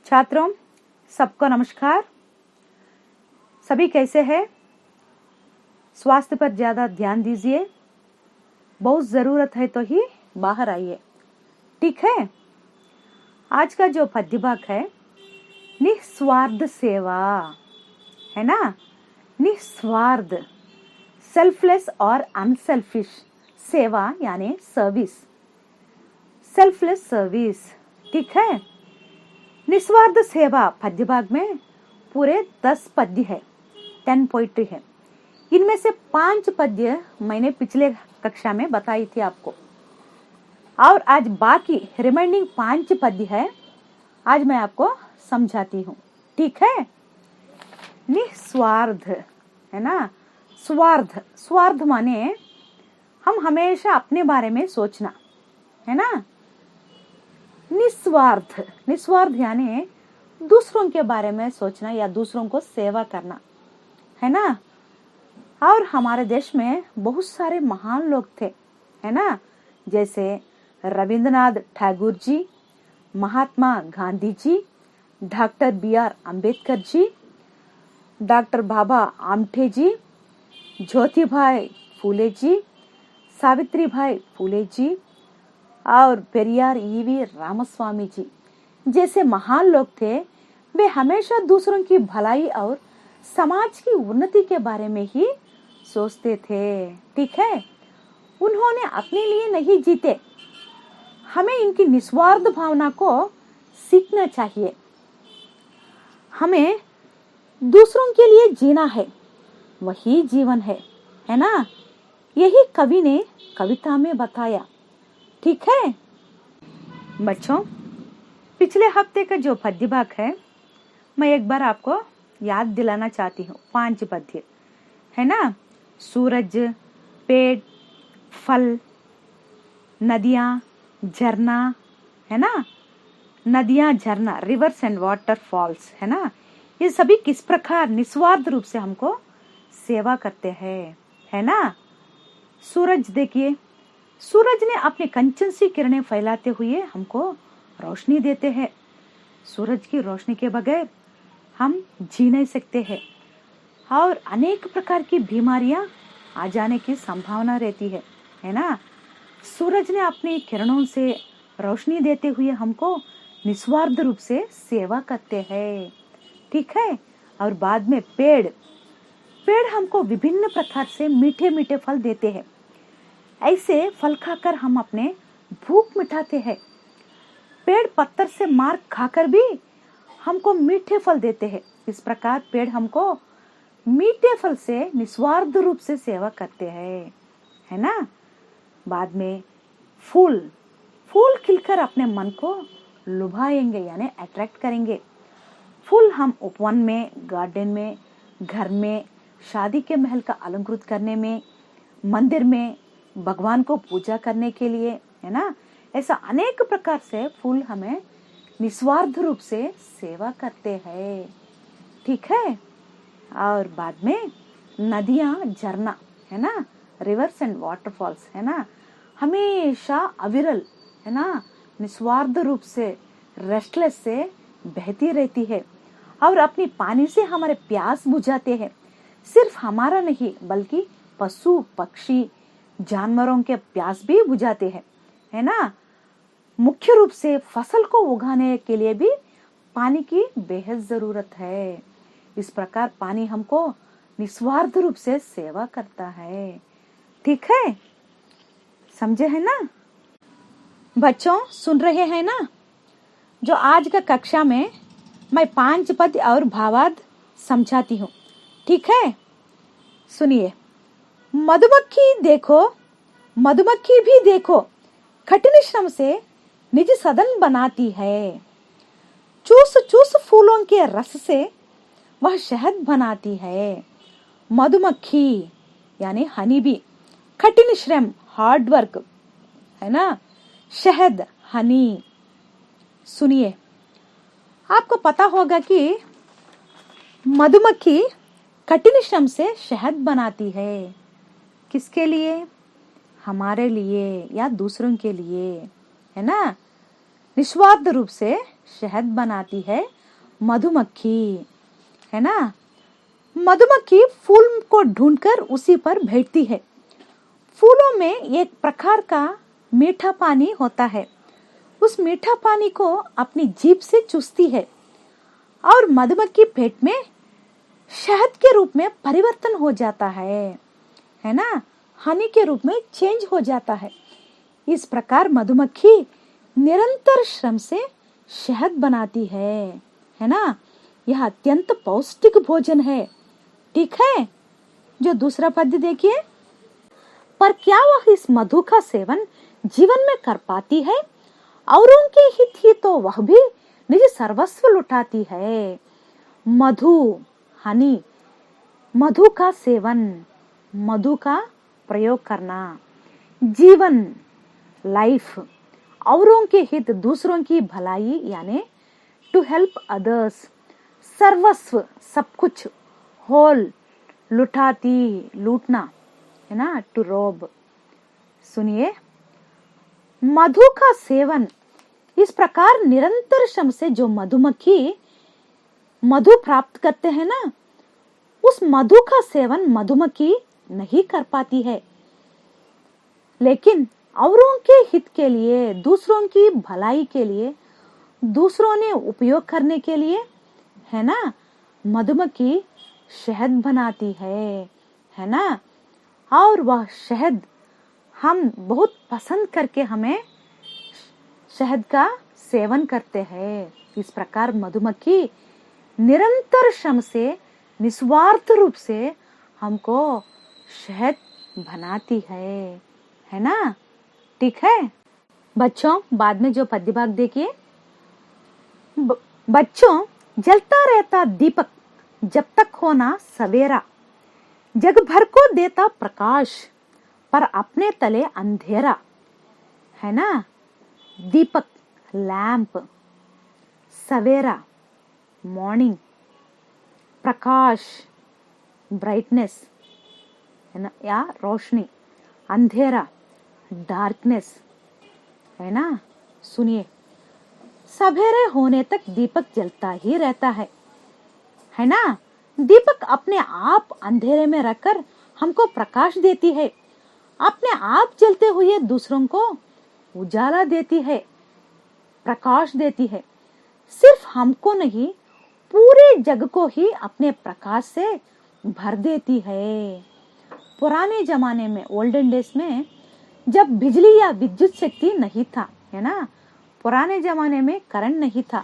छात्रों, सबको नमस्कार। सभी कैसे हैं? स्वास्थ्य पर ज्यादा ध्यान दीजिए। बहुत जरूरत है तो ही बाहर आइए, ठीक है? आज का जो पद्य भाग है, निस्वार्थ सेवा, है ना? निस्वार्थ, सेल्फलेस और अनसेल्फिश सेवा यानी सर्विस, सेल्फलेस सर्विस, ठीक है? निस्वार्थ सेवा पद्य भाग में पूरे 10 पद्य है, 10 पोइट्री है। इनमें से 5 पद्य मैंने पिछले कक्षा में बताई थी आपको, और आज बाकी रिमाइंडिंग 5 पद्य है, आज मैं आपको समझाती हूँ, ठीक है? निस्वार्थ, है ना? स्वार्थ, स्वार्थ माने हम हमेशा अपने बारे में सोचना, है ना? निस्वार्थ, निस्वार्थ यानी दूसरों के बारे में सोचना या दूसरों को सेवा करना, है ना? और हमारे देश में बहुत सारे महान लोग थे, है ना? जैसे Rabindranath Tagore ji, Mahatma Gandhi ji, doctor BR Ambedkar ji, doctor Baba Amte जी, ज्योतिबाई फूले जी, सावित्रीबाई फूले जी और पेरियार EV रामस्वामी जी जैसे महान लोग थे। वे हमेशा दूसरों की भलाई और समाज की उन्नति के बारे में ही सोचते थे, ठीक है? उन्होंने अपने लिए नहीं जीते। हमें इनकी निस्वार्थ भावना को सीखना चाहिए। हमें दूसरों के लिए जीना है, वही जीवन है ना? यही कवि ने कविता में बताया, ठीक है? बच्चों, पिछले हफ्ते का जो पद्य भाग है, मैं एक बार आपको याद दिलाना चाहती हूँ। 5 पद्य है ना? सूरज, पेड़, फल, नदियाँ, झरना, है ना? नदियाँ, झरना, रिवर्स एंड वाटरफॉल्स, है ना? ये सभी किस प्रकार निस्वार्थ रूप से हमको सेवा करते हैं, है ना? सूरज देखिए, सूरज ने अपने कंचन सी किरणें फैलाते हुए हमको रोशनी देते हैं। सूरज की रोशनी के बगैर हम जी नहीं सकते हैं और अनेक प्रकार की बीमारियां आ जाने की संभावना रहती है ना? सूरज ने अपनी किरणों से रोशनी देते हुए हमको निस्वार्थ रूप से सेवा करते हैं, ठीक है? और बाद में पेड़, पेड़ हमको विभिन्न प्रकार से मीठे मीठे फल देते हैं। ऐसे फल खाकर हम अपने भूख मिटाते हैं। पेड़ पत्थर से मार खाकर भी हमको मीठे फल देते हैं। इस प्रकार पेड़ हमको मीठे फल से निस्वार्थ रूप से सेवा करते हैं, है ना? बाद में फूल, फूल खिलकर अपने मन को लुभाएंगे यानी अट्रैक्ट करेंगे। फूल हम उपवन में, गार्डन में, घर में, शादी के महल का अलंकृत करने में, मंदिर में भगवान को पूजा करने के लिए, है ना? ऐसा अनेक प्रकार से फूल हमें निस्वार्थ रूप से सेवा करते हैं, ठीक है? और बाद में नदियाँ, झरना, है ना? रिवर्स एंड वाटरफॉल्स, है ना? हमेशा अविरल, है ना? निस्वार्थ रूप से, रेस्टलेस से बहती रहती है और अपनी पानी से हमारे प्यास बुझाते हैं। सिर्फ हमारा नहीं बल्कि पशु पक्षी जानवरों के प्यास भी बुझाते हैं, है ना? मुख्य रूप से फसल को उगाने के लिए भी पानी की बेहद जरूरत है। इस प्रकार पानी हमको निस्वार्थ रूप से सेवा करता है, ठीक है? समझे है ना? बच्चों, सुन रहे हैं ना? जो आज का कक्षा में मैं 5 पद्य और भावार्थ समझाती हूँ, ठीक है? सुनिए। मधुमक्खी देखो, मधुमक्खी भी देखो, कठिन श्रम से निज सदन बनाती है। चूस चूस फूलों के रस से वह शहद बनाती है। मधुमक्खी यानी हनी बी, कठिन श्रम, हार्ड वर्क, है ना? शहद, हनी। सुनिए, आपको पता होगा कि मधुमक्खी कठिन श्रम से शहद बनाती है। किसके लिए? हमारे लिए या दूसरों के लिए, है ना? निस्वार्थ रूप से शहद बनाती है मधुमक्खी, है ना। मधुमक्खी फूल को ढूंढकर उसी पर बैठती है। फूलों में एक प्रकार का मीठा पानी होता है। उस मीठा पानी को अपनी जीभ से चूसती है और मधुमक्खी पेट में शहद के रूप में परिवर्तन हो जाता है ना, हनी के रूप में चेंज हो जाता है। इस प्रकार मधुमक्खी निरंतर श्रम से शहद बनाती है ना। यह अत्यंत पौष्टिक भोजन है। ठीक है, जो दूसरा पद्य देखिए। पर क्या वह इस मधु का सेवन जीवन में कर पाती है? औरों के हित ही तो वह भी निज सर्वस्व लुटाती है। मधु, हनी, मधु का सेवन, मधु का प्रयोग करना, जीवन, लाइफ, औरों के हित, दूसरों की भलाई यानी टू हेल्प अदर्स, सर्वस्व, सब कुछ, होल, लुटाती, लूटना, है ना, टू रोब। सुनिए, मधु का सेवन इस प्रकार निरंतर श्रम से जो मधुमक्खी मधु प्राप्त करते हैं ना, उस मधु का सेवन मधुमक्खी नहीं कर पाती है, लेकिन औरों के हित के लिए, दूसरों की भलाई के लिए, दूसरों ने उपयोग करने के लिए, है ना, मधुमक्खी शहद बनाती है ना। और वह शहद हम बहुत पसंद करके हमें शहद का सेवन करते हैं। इस प्रकार मधुमक्खी निरंतर श्रम से, निस्वार्थ रूप से हमको शहद बनाती है ना। ठीक है बच्चों, बाद में जो पद्य भाग देखिए। बच्चों, जलता रहता दीपक जब तक होना सवेरा, जग भर को देता प्रकाश पर अपने तले अंधेरा, है ना। दीपक, लैंप, सवेरा, मॉर्निंग, प्रकाश, ब्राइटनेस, है ना, या रोशनी, अंधेरा, डार्कनेस, है ना। सुनिए, सवेरे होने तक दीपक जलता ही रहता है ना। दीपक अपने आप अंधेरे में रखकर हमको प्रकाश देती है, अपने आप जलते हुए दूसरों को उजाला देती है, प्रकाश देती है। सिर्फ हमको नहीं, पूरे जग को ही अपने प्रकाश से भर देती है। पुराने जमाने में, ओल्डन डेज में, जब बिजली या विद्युत शक्ति नहीं था, है ना, पुराने जमाने में करंट नहीं था,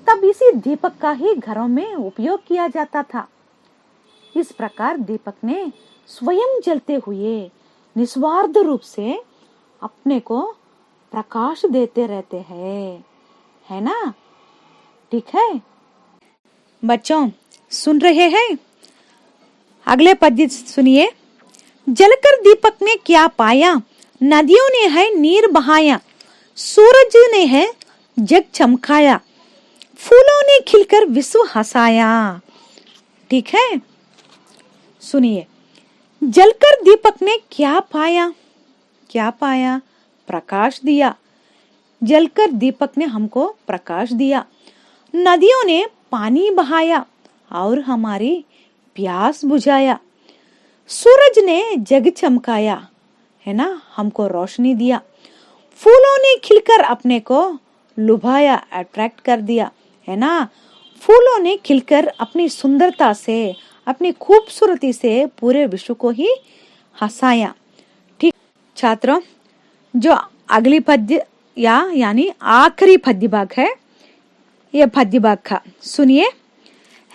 तब इसी दीपक का ही घरों में उपयोग किया जाता था। इस प्रकार दीपक ने स्वयं जलते हुए निस्वार्थ रूप से अपने को प्रकाश देते रहते हैं, है ना। ठीक है बच्चों, सुन रहे हैं? अगले पद्य सुनिए। जलकर दीपक ने क्या पाया, नदियों ने है नीर बहाया, सूरज ने है जग चमकाया, फूलों ने खिलकर विश्व हंसाया। ठीक है, सुनिए। जलकर दीपक ने क्या पाया? क्या पाया? प्रकाश दिया। जलकर दीपक ने हमको प्रकाश दिया। नदियों ने पानी बहाया और हमारी प्यास बुझाया। सूरज ने जग चमकाया, है ना, हमको रोशनी दिया। फूलों ने खिलकर अपने को लुभाया, अट्रैक्ट कर दिया, है ना। फूलों ने खिलकर अपनी सुंदरता से, अपनी खूबसूरती से पूरे विश्व को ही हंसाया। ठीक छात्रों, जो अगली पद्य यानी आखिरी पद्य भाग है, ये पद्य भाग का सुनिए।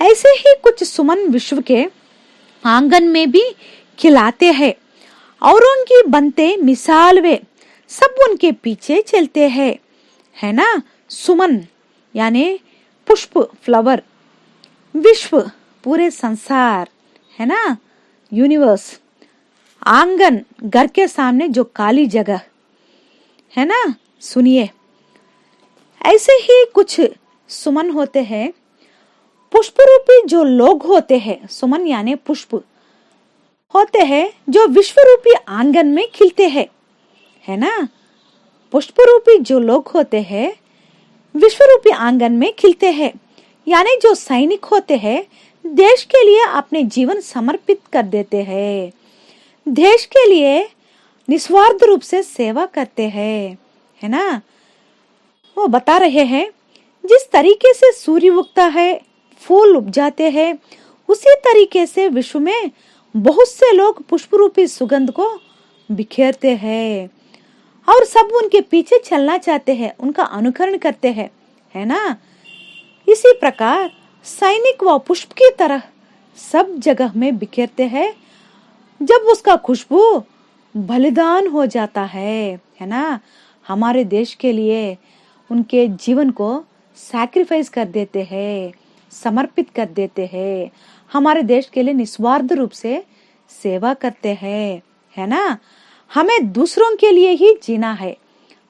ऐसे ही कुछ सुमन विश्व के आंगन में भी खिलाते हैं, और उनकी बनते मिसाल वे सब उनके पीछे चलते हैं, है ना। सुमन यानी पुष्प, फ्लावर, विश्व पूरे संसार, है ना, यूनिवर्स। आंगन घर के सामने जो काली जगह, है ना। सुनिए, ऐसे ही कुछ सुमन होते हैं, पुष्प रूपी जो लोग होते हैं, सुमन यानी पुष्प होते हैं जो विश्व रूपी आंगन में खिलते हैं, है ना। पुष्प रूपी जो लोग होते हैं विश्व रूपी आंगन में खिलते हैं। यानी जो सैनिक होते हैं देश के लिए अपने जीवन समर्पित कर देते हैं, देश के लिए निस्वार्थ रूप से सेवा करते हैं, है ना। वो बता रहे हैं जिस तरीके से सूर्य उगता है, फूल उपजाते हैं, उसी तरीके से विश्व में बहुत से लोग पुष्प रूपी सुगंध को बिखेरते हैं और सब उनके पीछे चलना चाहते हैं, उनका अनुकरण करते हैं, है ना। इसी प्रकार सैनिक व पुष्प की तरह सब जगह में बिखेरते हैं जब उसका खुशबू बलिदान हो जाता है ना। हमारे देश के लिए उनके जीवन को सैक्रिफाइस कर देते हैं, समर्पित कर देते हैं, हमारे देश के लिए निस्वार्थ रूप से सेवा करते हैं, है ना। हमें दूसरों के लिए ही जीना है,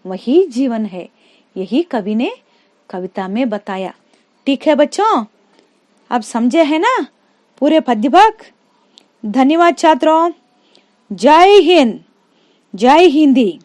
वही जीवन है, यही कवि ने कविता में बताया। ठीक है बच्चों, अब समझे है ना पूरे पद्य भाग। धन्यवाद छात्रों। जय हिंद, जय हिंदी।